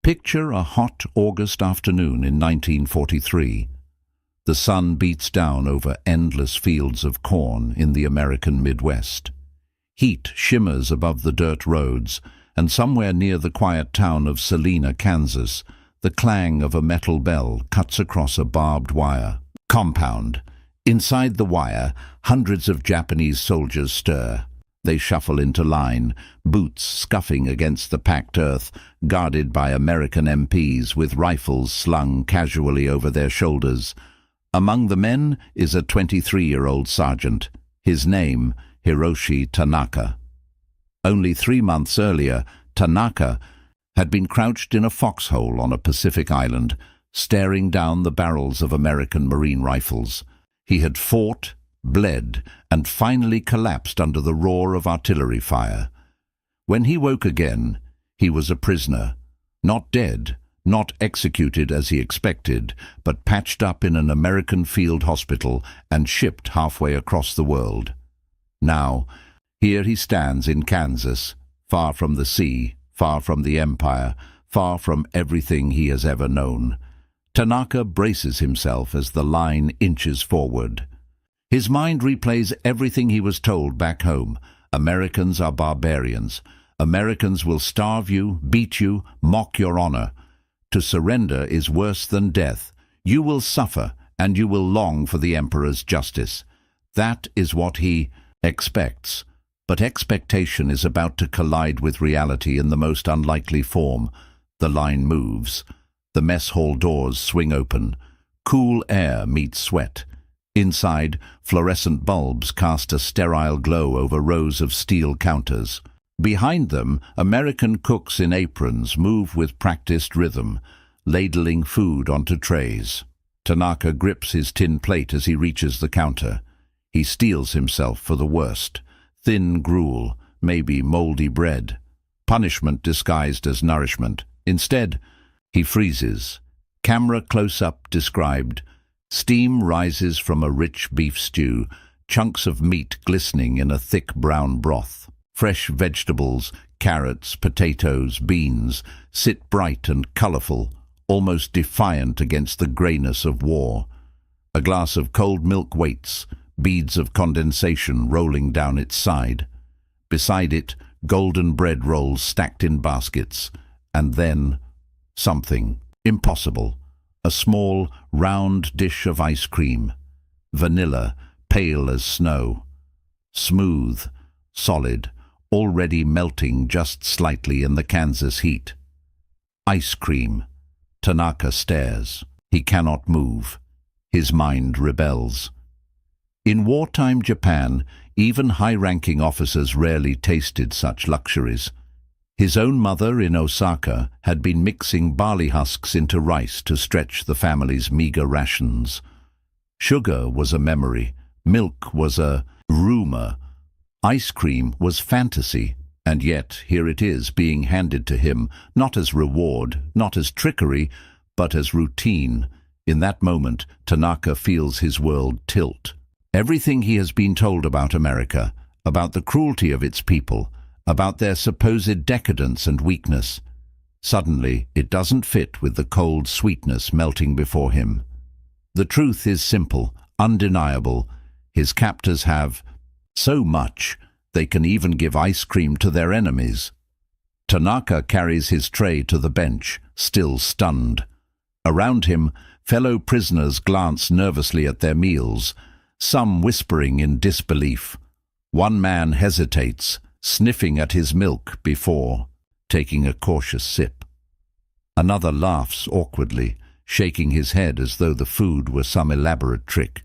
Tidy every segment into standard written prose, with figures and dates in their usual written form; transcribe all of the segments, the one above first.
Picture a hot August afternoon in 1943. The sun beats down over endless fields of corn in the American Midwest. Heat shimmers above the dirt roads, and somewhere near the quiet town of Salina, Kansas, the clang of a metal bell cuts across a barbed wire compound. Inside the wire, hundreds of Japanese soldiers stir. They shuffle into line, boots scuffing against the packed earth, guarded by American MPs with rifles slung casually over their shoulders. Among the men is a 23-year-old sergeant. His name, Hiroshi Tanaka. Only 3 months earlier, Tanaka had been crouched in a foxhole on a Pacific island, staring down the barrels of American Marine rifles. He had fought, bled, and finally collapsed under the roar of artillery fire. When he woke again, he was a prisoner, not dead, not executed as he expected, but patched up in an American field hospital and shipped halfway across the world. Now, here he stands in Kansas, far from the sea, far from the empire, far from everything he has ever known. Tanaka braces himself as the line inches forward. His mind replays everything he was told back home. Americans are barbarians. Americans will starve you, beat you, mock your honor. To surrender is worse than death. You will suffer, and you will long for the emperor's justice. That is what he expects. But expectation is about to collide with reality in the most unlikely form. The line moves. The mess hall doors swing open. Cool air meets sweat. Inside, fluorescent bulbs cast a sterile glow over rows of steel counters. Behind them, American cooks in aprons move with practiced rhythm, ladling food onto trays. Tanaka grips his tin plate as he reaches the counter. He steels himself for the worst. Thin gruel, maybe moldy bread. Punishment disguised as nourishment. Instead, he freezes. Camera close-up described. Steam rises from a rich beef stew, chunks of meat glistening in a thick brown broth. Fresh vegetables, carrots, potatoes, beans, sit bright and colorful, almost defiant against the grayness of war. A glass of cold milk waits, beads of condensation rolling down its side. Beside it, golden bread rolls stacked in baskets. And then, something impossible. A small, round dish of ice cream. Vanilla, pale as snow. Smooth, solid, already melting just slightly in the Kansas heat. Ice cream. Tanaka stares. He cannot move. His mind rebels. In wartime Japan, even high-ranking officers rarely tasted such luxuries. His own mother in Osaka had been mixing barley husks into rice to stretch the family's meager rations. Sugar was a memory. Milk was a rumor. Ice cream was fantasy. And yet, here it is being handed to him, not as reward, not as trickery, but as routine. In that moment, Tanaka feels his world tilt. Everything he has been told about America, about the cruelty of its people, about their supposed decadence and weakness. Suddenly, it doesn't fit with the cold sweetness melting before him. The truth is simple, undeniable. His captors have so much, they can even give ice cream to their enemies. Tanaka carries his tray to the bench, still stunned. Around him, fellow prisoners glance nervously at their meals, some whispering in disbelief. One man hesitates, sniffing at his milk before taking a cautious sip. Another laughs awkwardly, shaking his head as though the food were some elaborate trick.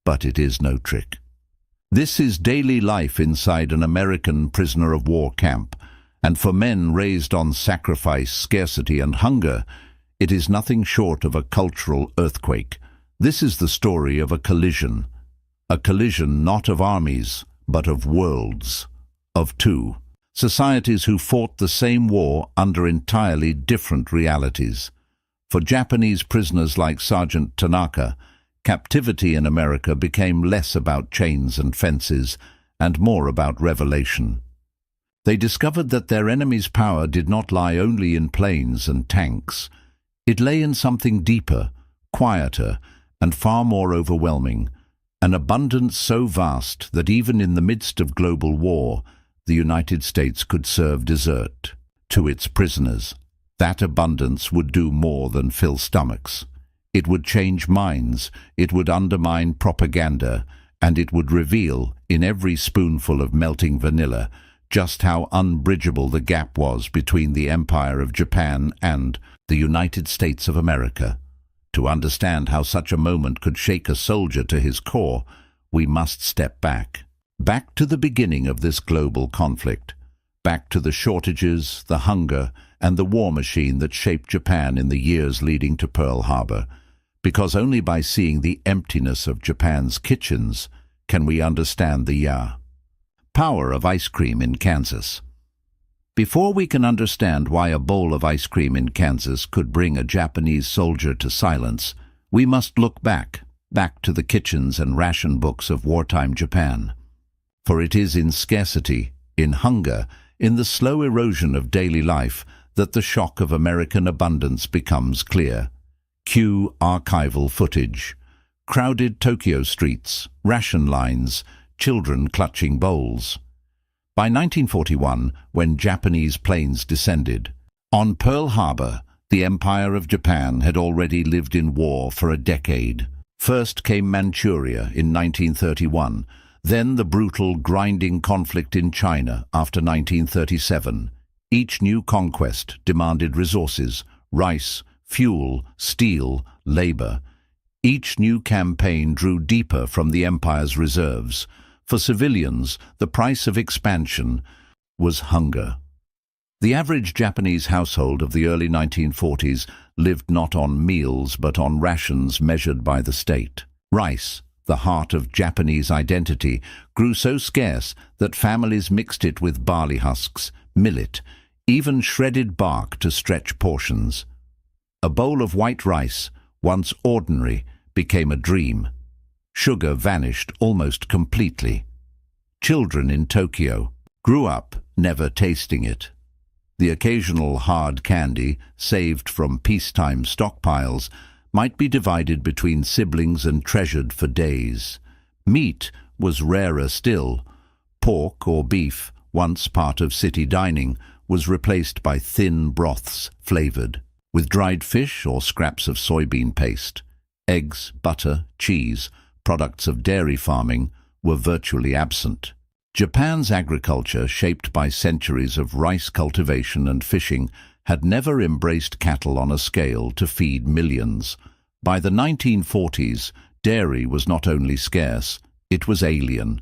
But it is no trick. This is daily life inside an American prisoner of war camp, and for men raised on sacrifice, scarcity, and hunger, it is nothing short of a cultural earthquake. This is the story of a collision not of armies, but of worlds. Of two societies who fought the same war under entirely different realities. For Japanese prisoners like Sergeant Tanaka, captivity in America became less about chains and fences and more about revelation. They discovered that their enemy's power did not lie only in planes and tanks. It lay in something deeper, quieter, and far more overwhelming, an abundance so vast that even in the midst of global war, the United States could serve dessert to its prisoners. That abundance would do more than fill stomachs. It would change minds, it would undermine propaganda, and it would reveal, in every spoonful of melting vanilla, just how unbridgeable the gap was between the Empire of Japan and the United States of America. To understand how such a moment could shake a soldier to his core, we must step back. Back to the beginning of this global conflict. Back to the shortages, the hunger, and the war machine that shaped Japan in the years leading to Pearl Harbor. Because only by seeing the emptiness of Japan's kitchens can we understand the power of ice cream in Kansas. Before we can understand why a bowl of ice cream in Kansas could bring a Japanese soldier to silence, we must look back to the kitchens and ration books of wartime Japan. For it is in scarcity, in hunger, in the slow erosion of daily life that the shock of American abundance becomes clear. Cue archival footage. Crowded Tokyo streets, ration lines, children clutching bowls. By 1941, when Japanese planes descended, on Pearl Harbor, the Empire of Japan had already lived in war for a decade. First came Manchuria in 1931, then the brutal, grinding conflict in China after 1937. Each new conquest demanded resources, rice, fuel, steel, labor. Each new campaign drew deeper from the empire's reserves. For civilians, the price of expansion was hunger. The average Japanese household of the early 1940s lived not on meals but on rations measured by the state. Rice, the heart of Japanese identity, grew so scarce that families mixed it with barley husks, millet, even shredded bark to stretch portions. A bowl of white rice, once ordinary, became a dream. Sugar vanished almost completely. Children in Tokyo grew up never tasting it. The occasional hard candy, saved from peacetime stockpiles, might be divided between siblings and treasured for days. Meat was rarer still. Pork or beef, once part of city dining, was replaced by thin broths flavored with dried fish or scraps of soybean paste. Eggs, butter, cheese, products of dairy farming, were virtually absent. Japan's agriculture, shaped by centuries of rice cultivation and fishing, had never embraced cattle on a scale to feed millions. By the 1940s, dairy was not only scarce, it was alien.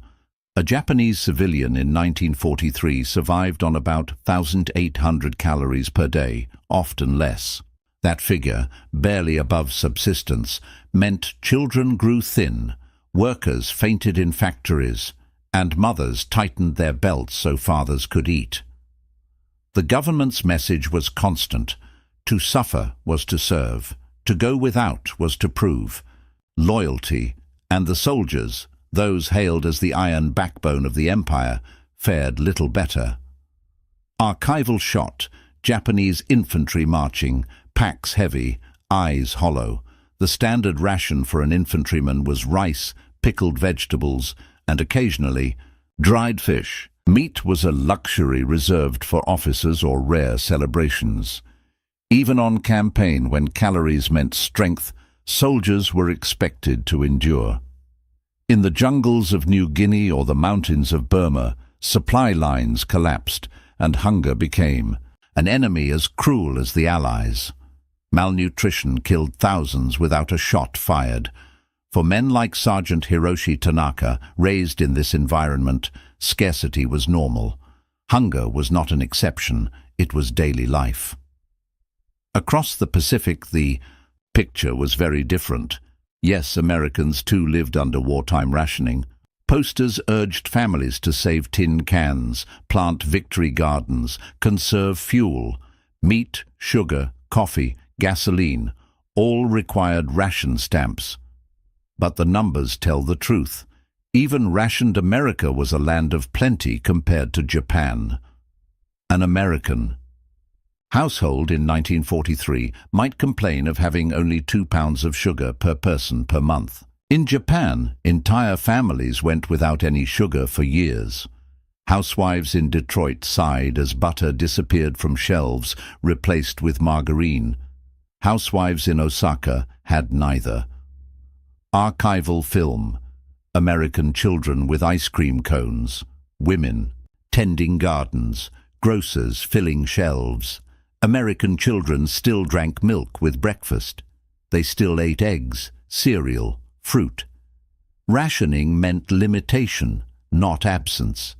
A Japanese civilian in 1943 survived on about 1,800 calories per day, often less. That figure, barely above subsistence, meant children grew thin, workers fainted in factories, and mothers tightened their belts so fathers could eat. The government's message was constant. To suffer was to serve. To go without was to prove. Loyalty, and the soldiers, those hailed as the iron backbone of the empire, fared little better. Archival shot, Japanese infantry marching, packs heavy, eyes hollow. The standard ration for an infantryman was rice, pickled vegetables, and occasionally dried fish. Meat was a luxury reserved for officers or rare celebrations. Even on campaign, when calories meant strength, soldiers were expected to endure. In the jungles of New Guinea or the mountains of Burma, supply lines collapsed and hunger became an enemy as cruel as the Allies. Malnutrition killed thousands without a shot fired. For men like Sergeant Hiroshi Tanaka, raised in this environment, scarcity was normal. Hunger was not an exception, it was daily life. Across the Pacific, the picture was very different. Yes, Americans too lived under wartime rationing. Posters urged families to save tin cans, plant victory gardens, conserve fuel. Meat, sugar, coffee, gasoline, all required ration stamps. But the numbers tell the truth. Even rationed America was a land of plenty compared to Japan. An American. Household in 1943 might complain of having only 2 pounds of sugar per person per month. In Japan, entire families went without any sugar for years. Housewives in Detroit sighed as butter disappeared from shelves, replaced with margarine. Housewives in Osaka had neither. Archival film. American children with ice cream cones. Women tending gardens. Grocers filling shelves. American children still drank milk with breakfast. They still ate eggs, cereal, fruit. Rationing meant limitation, not absence.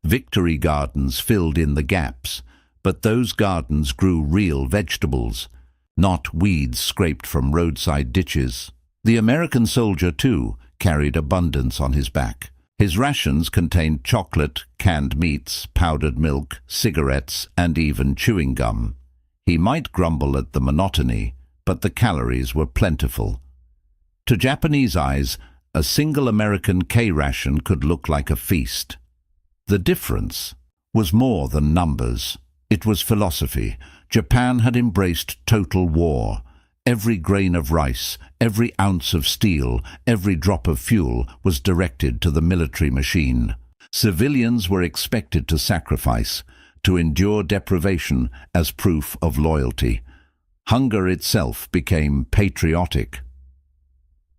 Victory gardens filled in the gaps, but those gardens grew real vegetables, not weeds scraped from roadside ditches. The American soldier, too, carried abundance on his back. His rations contained chocolate, canned meats, powdered milk, cigarettes, and even chewing gum. He might grumble at the monotony, but the calories were plentiful. To Japanese eyes, a single American K-ration could look like a feast. The difference was more than numbers. It was philosophy. Japan had embraced total war. Every grain of rice, every ounce of steel, every drop of fuel was directed to the military machine. Civilians were expected to sacrifice, to endure deprivation as proof of loyalty. Hunger itself became patriotic.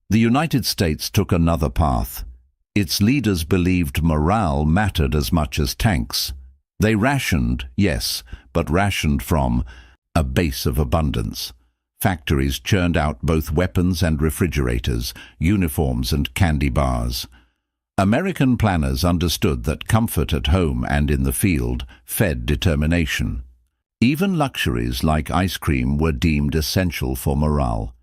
The United States took another path. Its leaders believed morale mattered as much as tanks. They rationed, yes, but rationed from a base of abundance. Factories churned out both weapons and refrigerators, uniforms and candy bars. American planners understood that comfort at home and in the field fed determination. Even luxuries like ice cream were deemed essential for morale.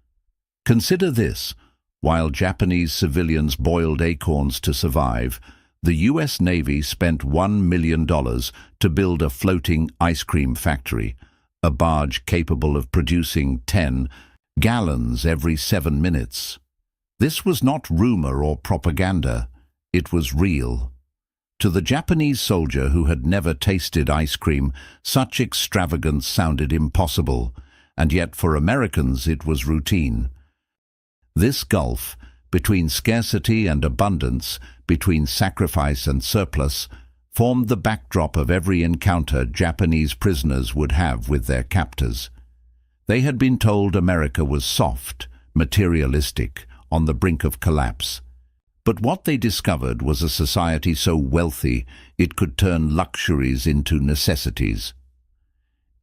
Consider this. While Japanese civilians boiled acorns to survive, the U.S. Navy spent $1 million to build a floating ice cream factory, a barge capable of producing 10 gallons every 7 minutes. This was not rumor or propaganda. It was real. To the Japanese soldier who had never tasted ice cream, such extravagance sounded impossible, and yet for Americans it was routine. This gulf, between scarcity and abundance, between sacrifice and surplus, formed the backdrop of every encounter Japanese prisoners would have with their captors. They had been told America was soft, materialistic, on the brink of collapse. But what they discovered was a society so wealthy it could turn luxuries into necessities.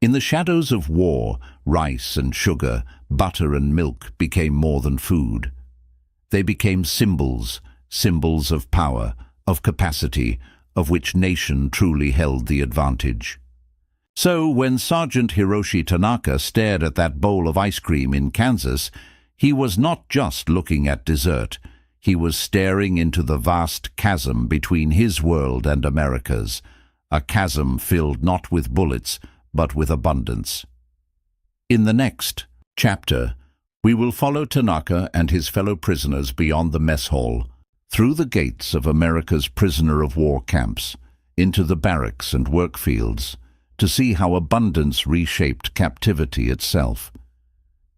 In the shadows of war, rice and sugar, butter and milk became more than food. They became symbols, symbols of power, of capacity, of which nation truly held the advantage. So when Sergeant Hiroshi Tanaka stared at that bowl of ice cream in Kansas, he was not just looking at dessert. He was staring into the vast chasm between his world and America's, a chasm filled not with bullets, but with abundance. In the next chapter, we will follow Tanaka and his fellow prisoners beyond the mess hall, through the gates of America's prisoner of war camps, into the barracks and work fields, to see how abundance reshaped captivity itself.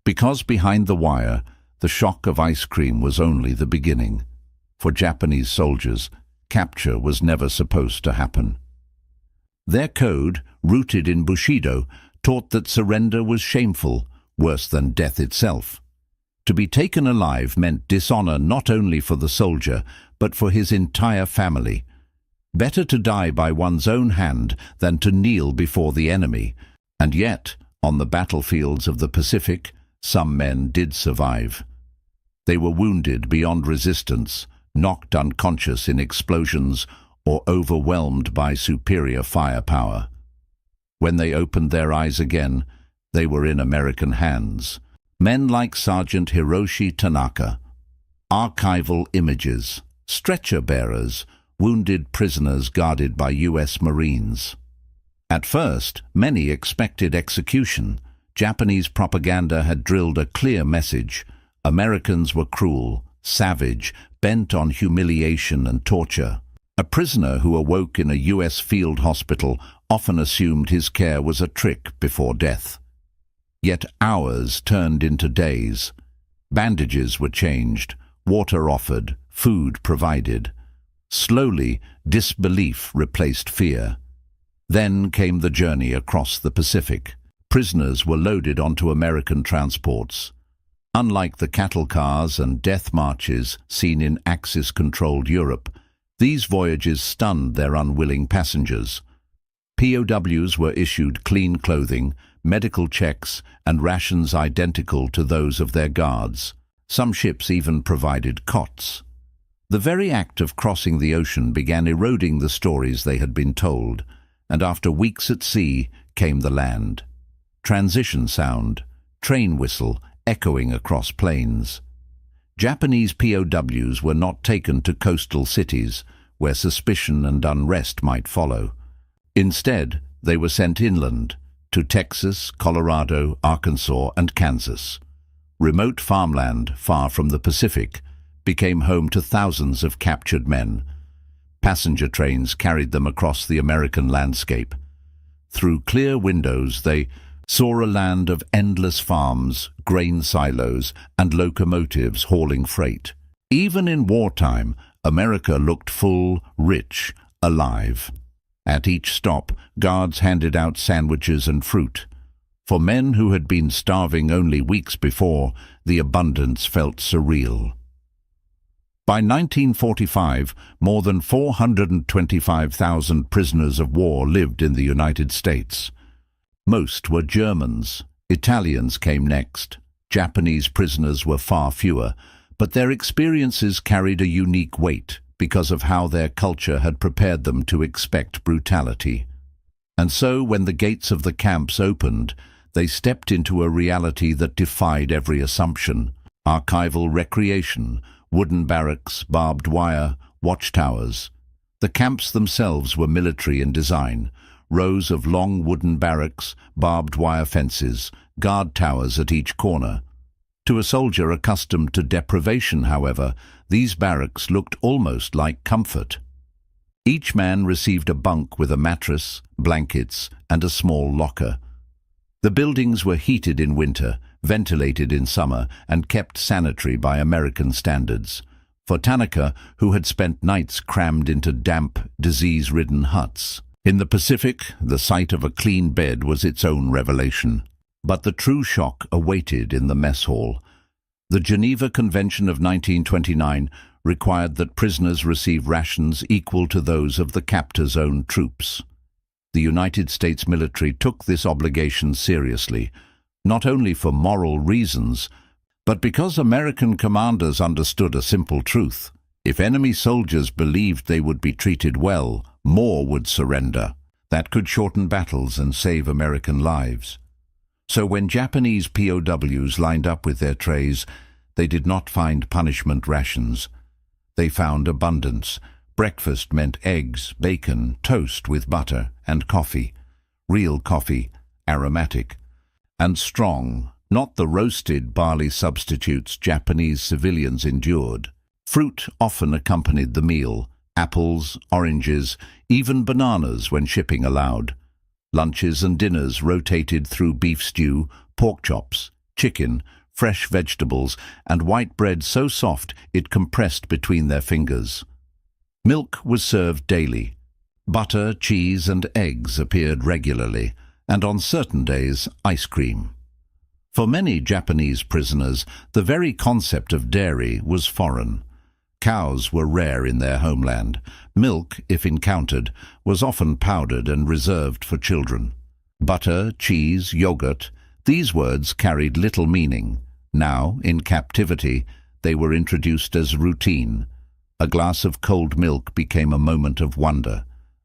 Because behind the wire, the shock of ice cream was only the beginning. For Japanese soldiers, capture was never supposed to happen. Their code, rooted in Bushido, taught that surrender was shameful, worse than death itself. To be taken alive meant dishonor not only for the soldier, but for his entire family. Better to die by one's own hand than to kneel before the enemy. And yet, on the battlefields of the Pacific, some men did survive. They were wounded beyond resistance, knocked unconscious in explosions, or overwhelmed by superior firepower. When they opened their eyes again, they were in American hands. Men like Sergeant Hiroshi Tanaka. Archival images. Stretcher-bearers. Wounded prisoners guarded by U.S. Marines. At first, many expected execution. Japanese propaganda had drilled a clear message. Americans were cruel, savage, bent on humiliation and torture. A prisoner who awoke in a U.S. field hospital often assumed his care was a trick before death. Yet hours turned into days. Bandages were changed, water offered, food provided. Slowly, disbelief replaced fear. Then came the journey across the Pacific. Prisoners were loaded onto American transports. Unlike the cattle cars and death marches seen in Axis-controlled Europe, these voyages stunned their unwilling passengers. POWs were issued clean clothing, medical checks, and rations identical to those of their guards. Some ships even provided cots. The very act of crossing the ocean began eroding the stories they had been told, and after weeks at sea came the land. Transition sound, train whistle, echoing across plains. Japanese POWs were not taken to coastal cities, where suspicion and unrest might follow. Instead, they were sent inland, to Texas, Colorado, Arkansas, and Kansas. Remote farmland, far from the Pacific, became home to thousands of captured men. Passenger trains carried them across the American landscape. Through clear windows, they saw a land of endless farms, grain silos, and locomotives hauling freight. Even in wartime, America looked full, rich, alive. At each stop, guards handed out sandwiches and fruit. For men who had been starving only weeks before, the abundance felt surreal. By 1945, more than 425,000 prisoners of war lived in the United States. Most were Germans. Italians came next. Japanese prisoners were far fewer, but their experiences carried a unique weight because of how their culture had prepared them to expect brutality. And so, when the gates of the camps opened, they stepped into a reality that defied every assumption. Archival recreation, wooden barracks, barbed wire, watchtowers. The camps themselves were military in design. Rows of long wooden barracks, barbed wire fences, guard towers at each corner. To a soldier accustomed to deprivation, however, these barracks looked almost like comfort. Each man received a bunk with a mattress, blankets, and a small locker. The buildings were heated in winter, ventilated in summer, and kept sanitary by American standards. For Tanaka, who had spent nights crammed into damp, disease-ridden huts. In the Pacific, the sight of a clean bed was its own revelation. But the true shock awaited in the mess hall. The Geneva Convention of 1929 required that prisoners receive rations equal to those of the captor's own troops. The United States military took this obligation seriously, not only for moral reasons, but because American commanders understood a simple truth. If enemy soldiers believed they would be treated well, more would surrender. That could shorten battles and save American lives. So when Japanese POWs lined up with their trays, they did not find punishment rations. They found abundance. Breakfast meant eggs, bacon, toast with butter, and coffee. Real coffee, aromatic, and strong, not the roasted barley substitutes Japanese civilians endured. Fruit often accompanied the meal. Apples, oranges, even bananas when shipping allowed. Lunches and dinners rotated through beef stew, pork chops, chicken, fresh vegetables, and white bread so soft it compressed between their fingers. Milk was served daily. Butter, cheese, and eggs appeared regularly, and on certain days, ice cream. For many Japanese prisoners, the very concept of dairy was foreign. Cows were rare in their homeland. Milk, if encountered, was often powdered and reserved for children. Butter, cheese, yogurt, these words carried little meaning. Now, in captivity, they were introduced as routine. A glass of cold milk became a moment of wonder,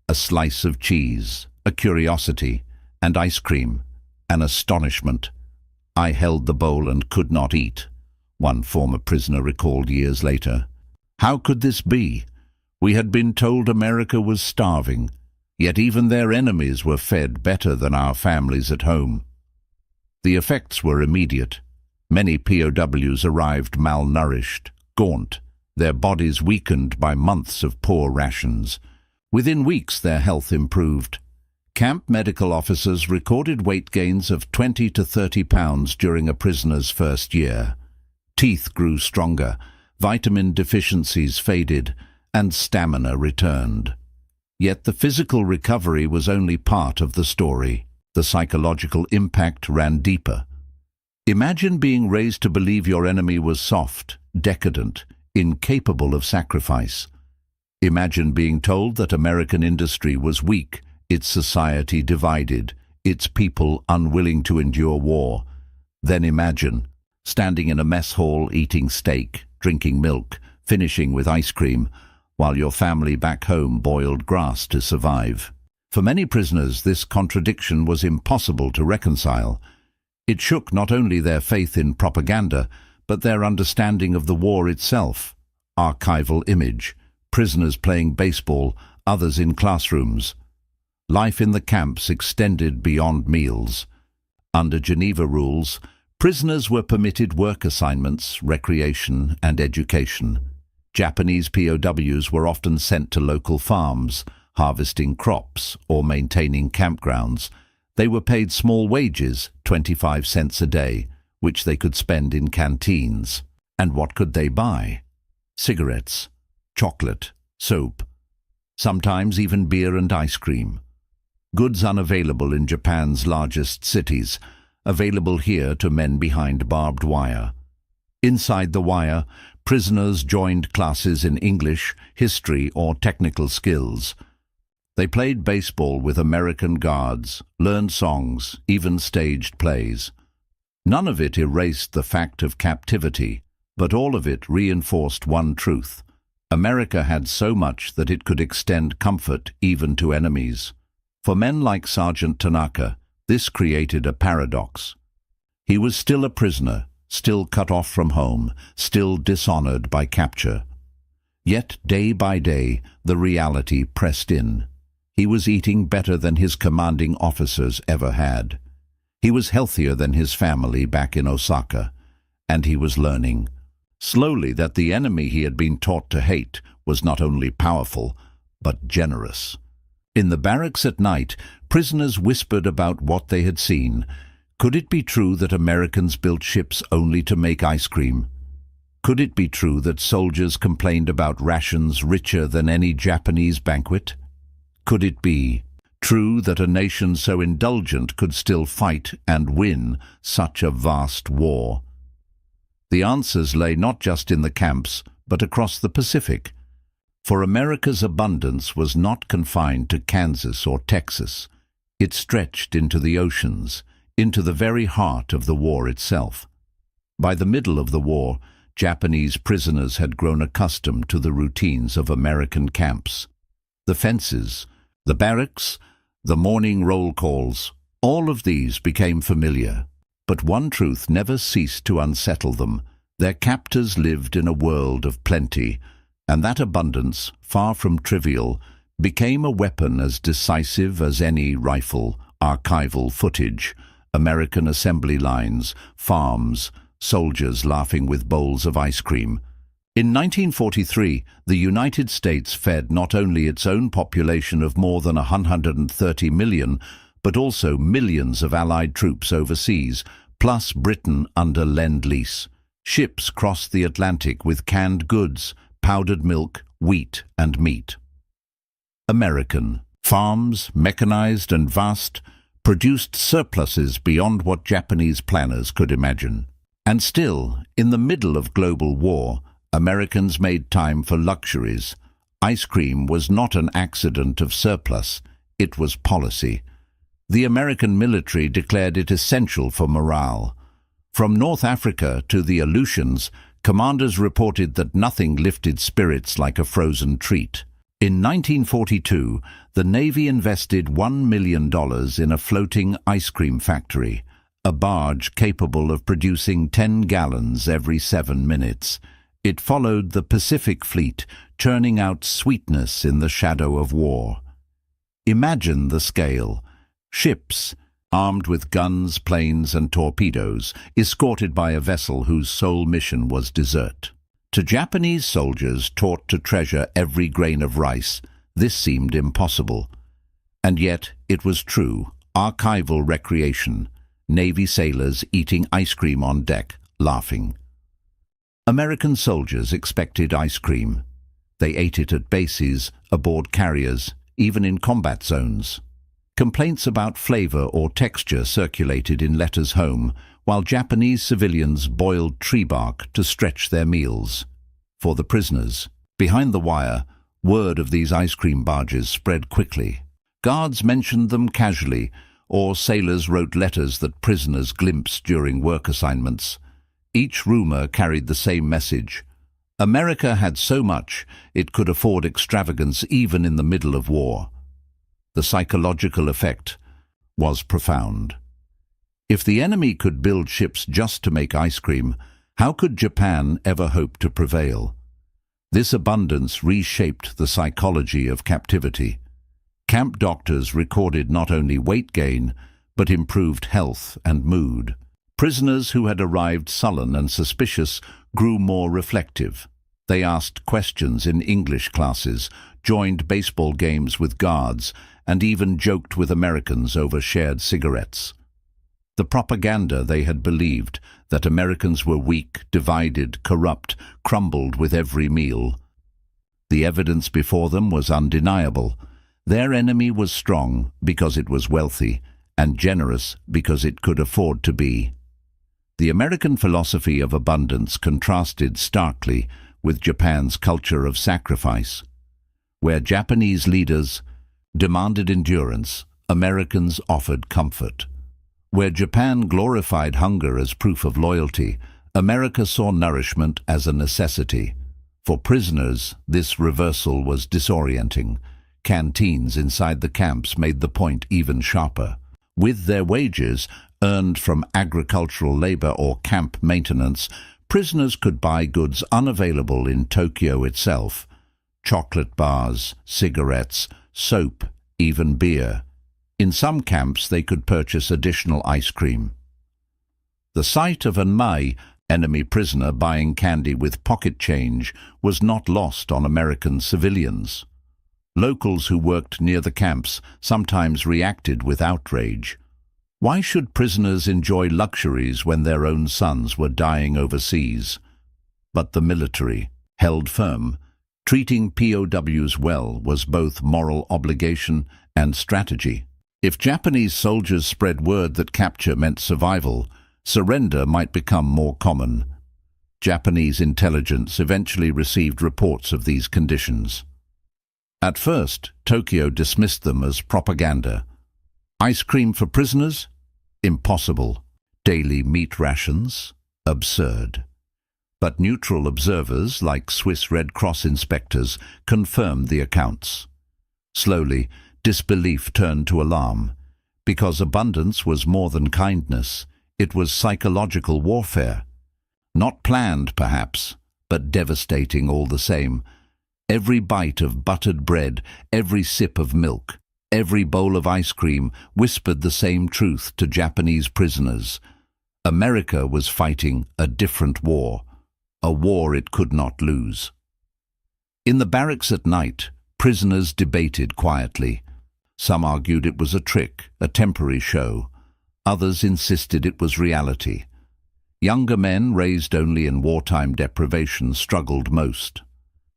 a slice of cheese, a curiosity, and ice cream, an astonishment. I held the bowl and could not eat, one former prisoner recalled years later. How could this be? We had been told America was starving, yet even their enemies were fed better than our families at home. The effects were immediate. Many POWs arrived malnourished, gaunt, their bodies weakened by months of poor rations. Within weeks their health improved. Camp medical officers recorded weight gains of 20 to 30 pounds during a prisoner's first year. Teeth grew stronger, vitamin deficiencies faded, and stamina returned. Yet the physical recovery was only part of the story. The psychological impact ran deeper. Imagine being raised to believe your enemy was soft, decadent, incapable of sacrifice. Imagine being told that American industry was weak, its society divided, its people unwilling to endure war. Then imagine standing in a mess hall eating steak, drinking milk, finishing with ice cream, while your family back home boiled grass to survive. For many prisoners, this contradiction was impossible to reconcile. It shook not only their faith in propaganda, but their understanding of the war itself. Archival image, prisoners playing baseball, others in classrooms. Life in the camps extended beyond meals. Under Geneva rules, prisoners were permitted work assignments, recreation, and education. Japanese POWs were often sent to local farms, harvesting crops or maintaining campgrounds. They were paid small wages, 25 cents a day, which they could spend in canteens. And what could they buy? Cigarettes, chocolate, soap, sometimes even beer and ice cream. Goods unavailable in Japan's largest cities, available here to men behind barbed wire. Inside the wire, prisoners joined classes in English, history, or technical skills. They played baseball with American guards, learned songs, even staged plays. None of it erased the fact of captivity, but all of it reinforced one truth. America had so much that it could extend comfort even to enemies. For men like Sergeant Tanaka, this created a paradox. He was still a prisoner, still cut off from home, still dishonored by capture. Yet day by day, the reality pressed in. He was eating better than his commanding officers ever had. He was healthier than his family back in Osaka, and he was learning, slowly, that the enemy he had been taught to hate was not only powerful, but generous. In the barracks at night, prisoners whispered about what they had seen. Could it be true that Americans built ships only to make ice cream? Could it be true that soldiers complained about rations richer than any Japanese banquet? Could it be true that a nation so indulgent could still fight and win such a vast war? The answers lay not just in the camps, but across the Pacific. For America's abundance was not confined to Kansas or Texas. It stretched into the oceans, into the very heart of the war itself. By the middle of the war, Japanese prisoners had grown accustomed to the routines of American camps. The fences, the barracks, the morning roll calls, all of these became familiar. But one truth never ceased to unsettle them. Their captors lived in a world of plenty, and that abundance, far from trivial, became a weapon as decisive as any rifle. Archival footage, American assembly lines, farms, soldiers laughing with bowls of ice cream. In 1943, the United States fed not only its own population of more than 130 million, but also millions of Allied troops overseas, plus Britain under Lend-Lease. Ships crossed the Atlantic with canned goods, powdered milk, wheat, and meat. American farms, mechanized and vast, produced surpluses beyond what Japanese planners could imagine. And still, in the middle of global war, Americans made time for luxuries. Ice cream was not an accident of surplus, it was policy. The American military declared it essential for morale. From North Africa to the Aleutians, commanders reported that nothing lifted spirits like a frozen treat. In 1942, the Navy invested $1 million in a floating ice cream factory, a barge capable of producing 10 gallons every 7 minutes. It followed the Pacific Fleet, churning out sweetness in the shadow of war. Imagine the scale. Ships, armed with guns, planes, and torpedoes, escorted by a vessel whose sole mission was dessert. To Japanese soldiers taught to treasure every grain of rice, this seemed impossible. And yet, it was true. Archival recreation. Navy sailors eating ice cream on deck, laughing. American soldiers expected ice cream. They ate it at bases, aboard carriers, even in combat zones. Complaints about flavor or texture circulated in letters home, while Japanese civilians boiled tree bark to stretch their meals. For the prisoners, behind the wire, word of these ice cream barges spread quickly. Guards mentioned them casually, or sailors wrote letters that prisoners glimpsed during work assignments. Each rumor carried the same message. America had so much, it could afford extravagance even in the middle of war. The psychological effect was profound. If the enemy could build ships just to make ice cream, how could Japan ever hope to prevail? This abundance reshaped the psychology of captivity. Camp doctors recorded not only weight gain, but improved health and mood. Prisoners who had arrived sullen and suspicious grew more reflective. They asked questions in English classes, joined baseball games with guards, and even joked with Americans over shared cigarettes. The propaganda they had believed, that Americans were weak, divided, corrupt, crumbled with every meal. The evidence before them was undeniable. Their enemy was strong because it was wealthy, and generous because it could afford to be. The American philosophy of abundance contrasted starkly with Japan's culture of sacrifice. Where Japanese leaders demanded endurance, Americans offered comfort. Where Japan glorified hunger as proof of loyalty, America saw nourishment as a necessity. For prisoners, this reversal was disorienting. Canteens inside the camps made the point even sharper. With their wages, earned from agricultural labor or camp maintenance, prisoners could buy goods unavailable in Tokyo itself. Chocolate bars, cigarettes, soap, even beer. In some camps they could purchase additional ice cream. The sight of an Mai, enemy prisoner buying candy with pocket change, was not lost on American civilians. Locals who worked near the camps sometimes reacted with outrage. Why should prisoners enjoy luxuries when their own sons were dying overseas? But the military held firm. Treating POWs well was both moral obligation and strategy. If Japanese soldiers spread word that capture meant survival, surrender might become more common. Japanese intelligence eventually received reports of these conditions. At first, Tokyo dismissed them as propaganda. Ice cream for prisoners? Impossible. Daily meat rations? Absurd. But neutral observers, like Swiss Red Cross inspectors, confirmed the accounts. Slowly, disbelief turned to alarm. Because abundance was more than kindness, it was psychological warfare. Not planned, perhaps, but devastating all the same. Every bite of buttered bread, every sip of milk, every bowl of ice cream whispered the same truth to Japanese prisoners. America was fighting a different war, a war it could not lose. In the barracks at night, prisoners debated quietly. Some argued it was a trick, a temporary show. Others insisted it was reality. Younger men, raised only in wartime deprivation, struggled most.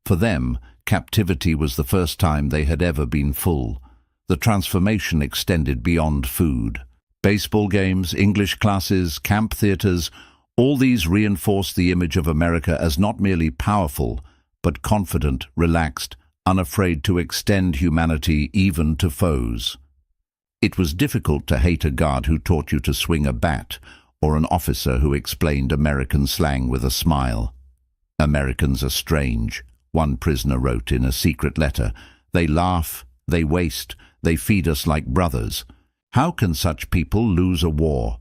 For them, captivity was the first time they had ever been full. The transformation extended beyond food. Baseball games, English classes, camp theaters, all these reinforced the image of America as not merely powerful, but confident, relaxed, unafraid to extend humanity even to foes. It was difficult to hate a guard who taught you to swing a bat, or an officer who explained American slang with a smile. Americans are strange, one prisoner wrote in a secret letter. They laugh, they waste, they feed us like brothers. How can such people lose a war?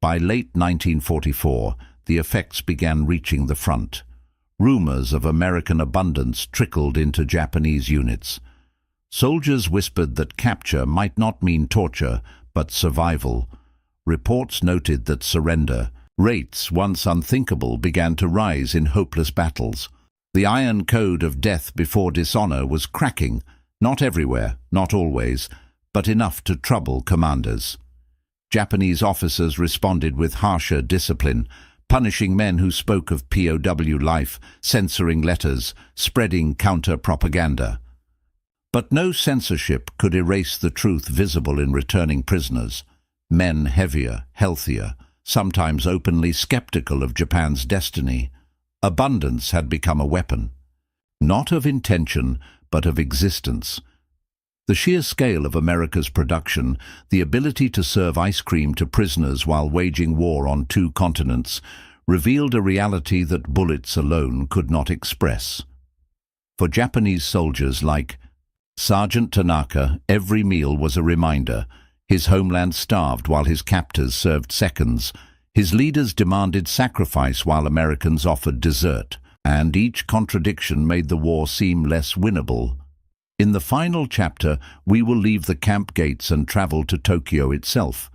By late 1944, the effects began reaching the front. Rumors of American abundance trickled into Japanese units. Soldiers whispered that capture might not mean torture, but survival. Reports noted that surrender rates, once unthinkable, began to rise in hopeless battles. The iron code of death before dishonor was cracking, not everywhere, not always, but enough to trouble commanders. Japanese officers responded with harsher discipline, punishing men who spoke of POW life, censoring letters, spreading counter-propaganda. But no censorship could erase the truth visible in returning prisoners. Men heavier, healthier, sometimes openly skeptical of Japan's destiny. Abundance had become a weapon, not of intention, but of existence. The sheer scale of America's production, the ability to serve ice cream to prisoners while waging war on 2 continents, revealed a reality that bullets alone could not express. For Japanese soldiers like Sergeant Tanaka, every meal was a reminder. His homeland starved while his captors served seconds. His leaders demanded sacrifice while Americans offered dessert, and each contradiction made the war seem less winnable. In the final chapter, we will leave the camp gates and travel to Tokyo itself.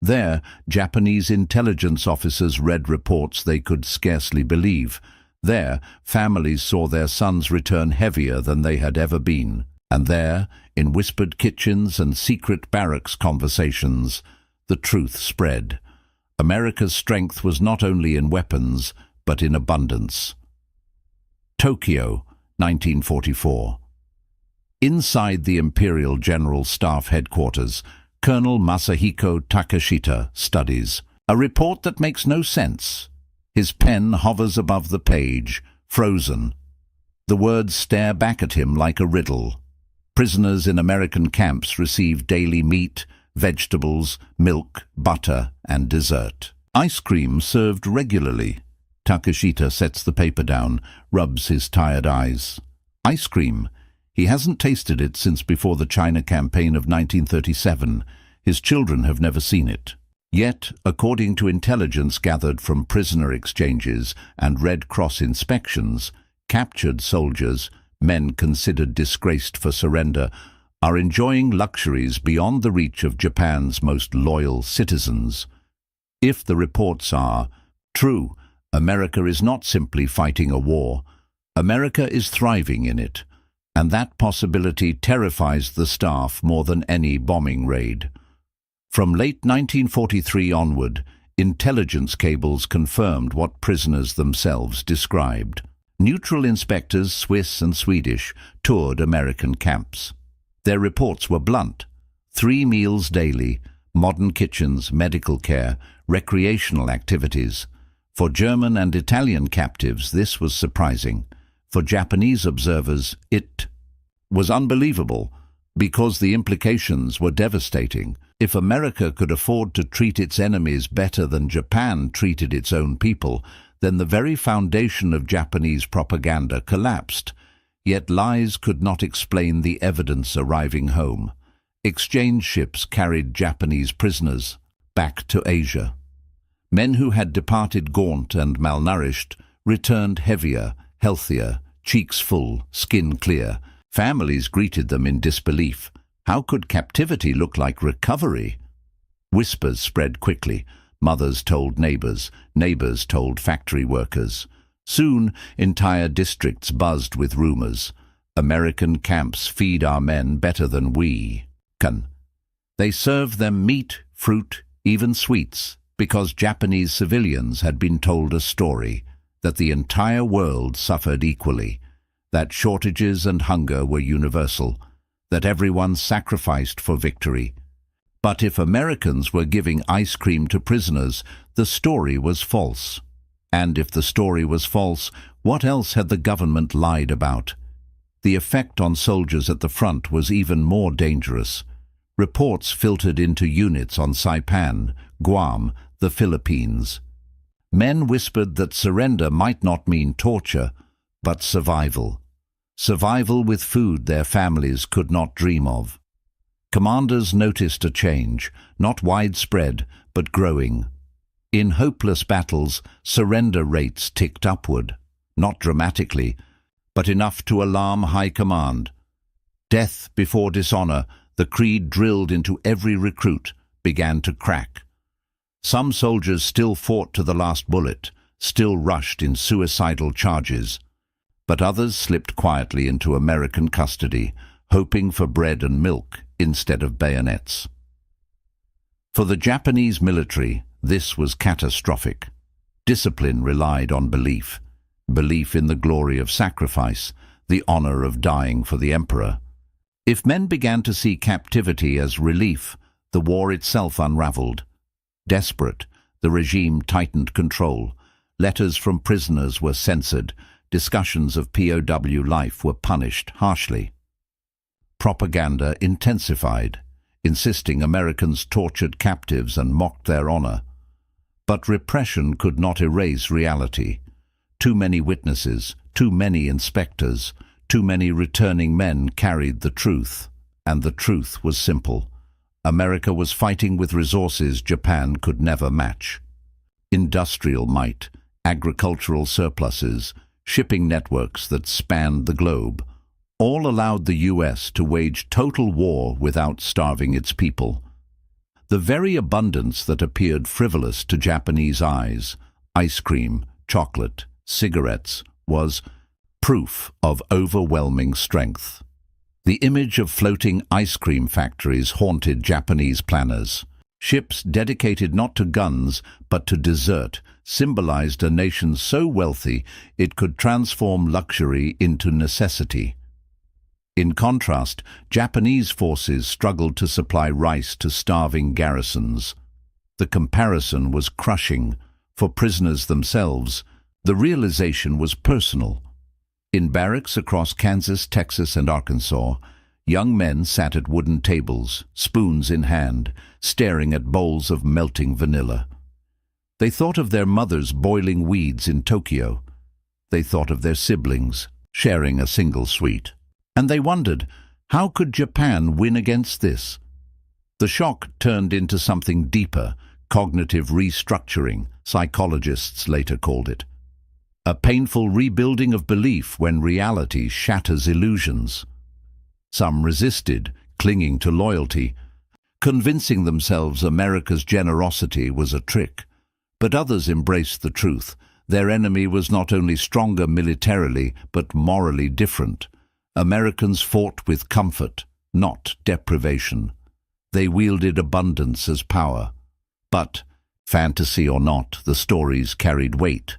There, Japanese intelligence officers read reports they could scarcely believe. There, families saw their sons return heavier than they had ever been. And there, in whispered kitchens and secret barracks conversations, the truth spread. America's strength was not only in weapons, but in abundance. Tokyo, 1944. Inside the Imperial General Staff Headquarters, Colonel Masahiko Takeshita studies. A report that makes no sense. His pen hovers above the page, frozen. The words stare back at him like a riddle. Prisoners in American camps receive daily meat, vegetables, milk, butter, and dessert. Ice cream served regularly. Takeshita sets the paper down, rubs his tired eyes. Ice cream. He hasn't tasted it since before the China campaign of 1937. His children have never seen it. Yet, according to intelligence gathered from prisoner exchanges and Red Cross inspections, captured soldiers, men considered disgraced for surrender, are enjoying luxuries beyond the reach of Japan's most loyal citizens. If the reports are true, America is not simply fighting a war. America is thriving in it. And that possibility terrifies the staff more than any bombing raid. From late 1943 onward, intelligence cables confirmed what prisoners themselves described. Neutral inspectors, Swiss and Swedish, toured American camps. Their reports were blunt. 3 meals daily, modern kitchens, medical care, recreational activities. For German and Italian captives, this was surprising. For Japanese observers, it was unbelievable, because the implications were devastating. If America could afford to treat its enemies better than Japan treated its own people, then the very foundation of Japanese propaganda collapsed. Yet lies could not explain the evidence arriving home. Exchange ships carried Japanese prisoners back to Asia. Men who had departed gaunt and malnourished returned heavier, healthier, cheeks full, skin clear. Families greeted them in disbelief. How could captivity look like recovery? Whispers spread quickly. Mothers told neighbors, neighbors told factory workers. Soon, entire districts buzzed with rumors. American camps feed our men better than we can. They serve them meat, fruit, even sweets, because Japanese civilians had been told a story, that the entire world suffered equally, that shortages and hunger were universal, that everyone sacrificed for victory. But if Americans were giving ice cream to prisoners, the story was false. And if the story was false, what else had the government lied about? The effect on soldiers at the front was even more dangerous. Reports filtered into units on Saipan, Guam, the Philippines. Men whispered that surrender might not mean torture, but survival. Survival with food their families could not dream of. Commanders noticed a change, not widespread, but growing. In hopeless battles, surrender rates ticked upward, not dramatically, but enough to alarm high command. Death before dishonor, the creed drilled into every recruit, began to crack. Some soldiers still fought to the last bullet, still rushed in suicidal charges, but others slipped quietly into American custody, hoping for bread and milk instead of bayonets. For the Japanese military, this was catastrophic. Discipline relied on belief in the glory of sacrifice, the honor of dying for the emperor. If men began to see captivity as relief, the war itself unraveled. Desperate, the regime tightened control. Letters from prisoners were censored. Discussions of POW life were punished harshly. Propaganda intensified, insisting Americans tortured captives and mocked their honor. But repression could not erase reality. Too many witnesses, too many inspectors, too many returning men carried the truth. And the truth was simple. America was fighting with resources Japan could never match. Industrial might, agricultural surpluses, shipping networks that spanned the globe, all allowed the US to wage total war without starving its people. The very abundance that appeared frivolous to Japanese eyes, ice cream, chocolate, cigarettes, was proof of overwhelming strength. The image of floating ice cream factories haunted Japanese planners. Ships dedicated not to guns but to dessert symbolized a nation so wealthy it could transform luxury into necessity. In contrast, Japanese forces struggled to supply rice to starving garrisons. The comparison was crushing. For prisoners themselves, the realization was personal. In barracks across Kansas, Texas, and Arkansas, young men sat at wooden tables, spoons in hand, staring at bowls of melting vanilla. They thought of their mothers boiling weeds in Tokyo. They thought of their siblings, sharing a single sweet. And they wondered, how could Japan win against this? The shock turned into something deeper, cognitive restructuring, psychologists later called it. A painful rebuilding of belief when reality shatters illusions. Some resisted, clinging to loyalty, convincing themselves America's generosity was a trick. But others embraced the truth. Their enemy was not only stronger militarily, but morally different. Americans fought with comfort, not deprivation. They wielded abundance as power. But, fantasy or not, the stories carried weight.